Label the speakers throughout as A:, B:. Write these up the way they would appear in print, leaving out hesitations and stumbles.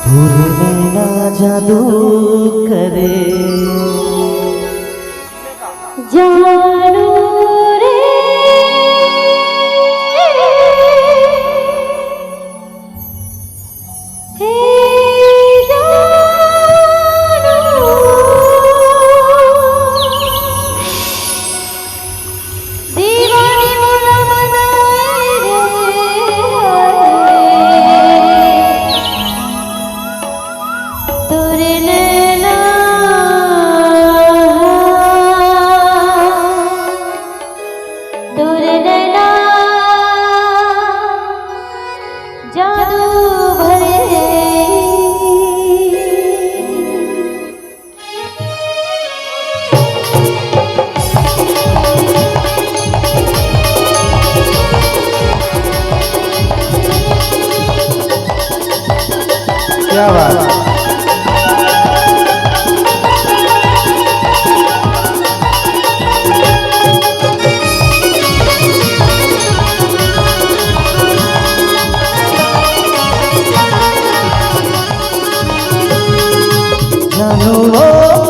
A: तोरे नैना जादू करे
B: जानू रे हे जानू दीवानी मोला बनाए रे तोरे नैना तोरे नैना जादू भरे
A: क्या बात जानू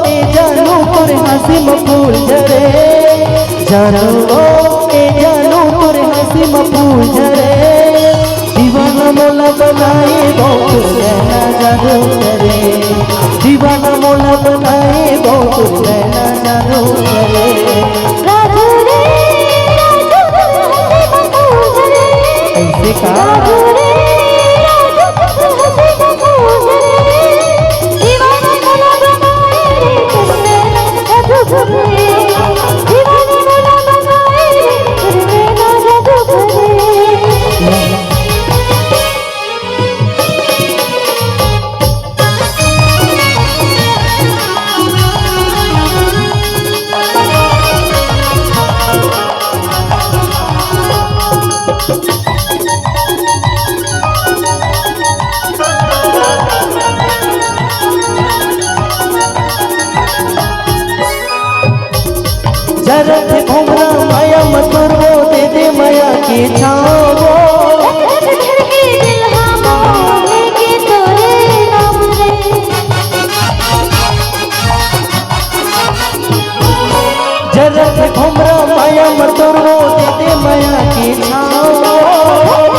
A: ए जानू तोरे हंसी में फूल झरे जानू ए जानू तोरे हंसी में फूल झरे दीवाना मोला बनाए बहुत रहना जानू करे दीवाना मोला बनाए बहुत रहना जानू करे
B: राधू रे राधू हंसी में फूल झरे
A: ऐसे का
B: राधू रे राधू हंसी में फूल झरे दीवाना मोला बनाए रे तोरे नैना जादू भरे दीवाना मोला बनाए रे तोरे नैना जादू भरे
A: जरत घूमना माया मत वो दे दे माया की छाओ जरत घूमना माया मत वो दे दे माया की छाओ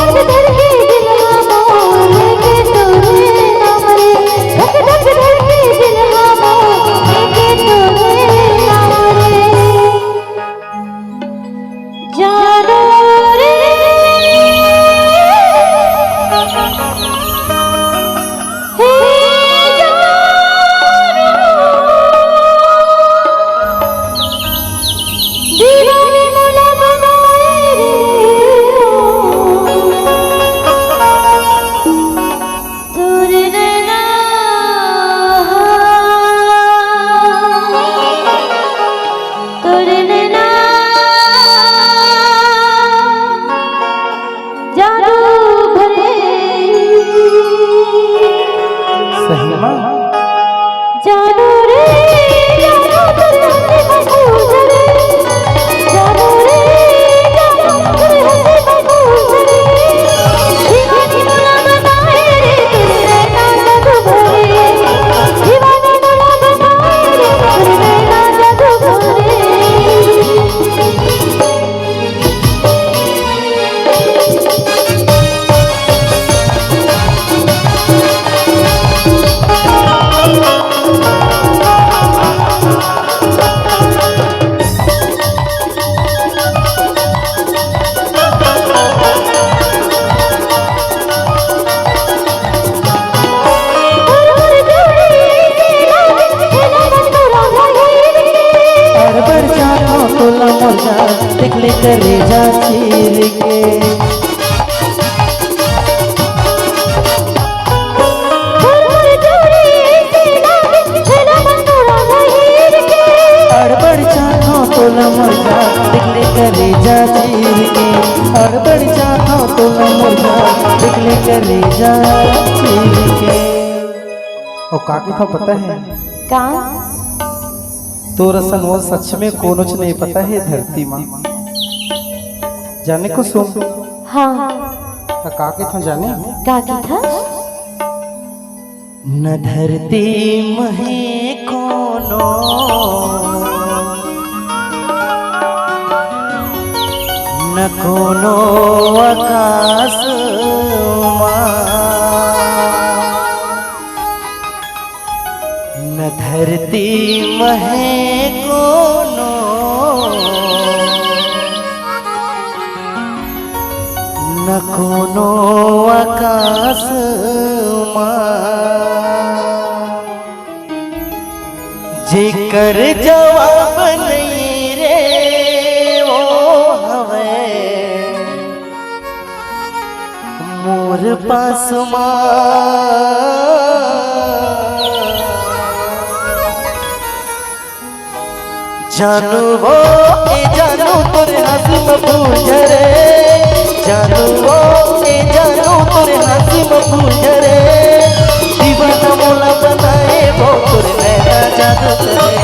B: जानू रे हे जानू दीवानी मोला बनाए रे तोरे नैना तोरे नैना जादू भरे
A: सही मां
B: जानू रे जानू तोरे हंसी में फूल झरे जानू रे जानू तोरे हंसी में फूल झरे दीवानी मोला बनाए रे तोरे नैना जादू भरे दीवानी मोला बनाए रे तोरे नैना जादू भरे
A: अरबर जानो तोला मोजा दिखले करे जा चीर के अरबर जानो तोला मोजा दिखले करे जा चीर के अरबर जानो तोला मोजा दिखले करे जा चीर के ओ काकी तो पता है
B: का
A: तो रसन वो सच में कोनोच नहीं पता है धरती माँ जाने को सुन
B: हाँ
A: काके तो जाने
B: का था
A: न धरती महे कोनो न कोनो आकाश न धरती महे कोनो न कोनो आकाश जेकर जवाब नहीं रे वो हवे मोर पास जानू वो ए जानू तोरे हंसी में फूल झरे जानू वो ए जानू तोरे हंसी में फूल झरे दीवाना मोला बनाए वो तोरे नैना जादू करे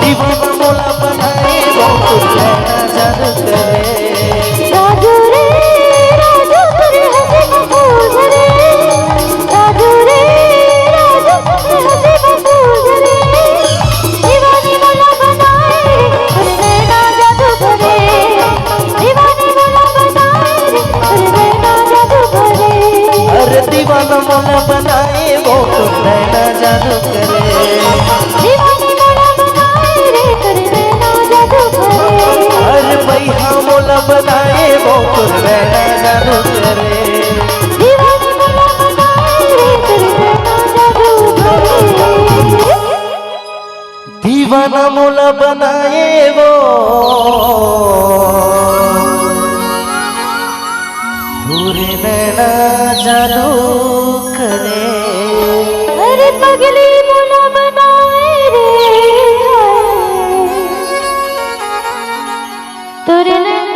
A: दीवाना मोला बनाए वो तोरे नैना जादू करे
B: राजू रे राजू तेरे हंसी में फूल झरे राजू रे राजू तेरे हंसी में फूल झरे दीवानी मोला बनाए तेरे नैना जादू करे दीवानी मोला बनाए तेरे नैना जादू करे
A: अरे दीवाना मोला बनाए वो तोरे नैना जादू करे
B: दीवानी मोला बनाए रे तेरे नैना जादू करे
A: अरे भैया मोला बनाए वो तोरे नैना जादू करे
B: दीवानी मोला बनाए रे तेरे नैना जादू करे
A: दीवाना मोला बनाए वो तोरे नैना जादू करे
B: अरे पगली मोला बनाए रे तोरे नैना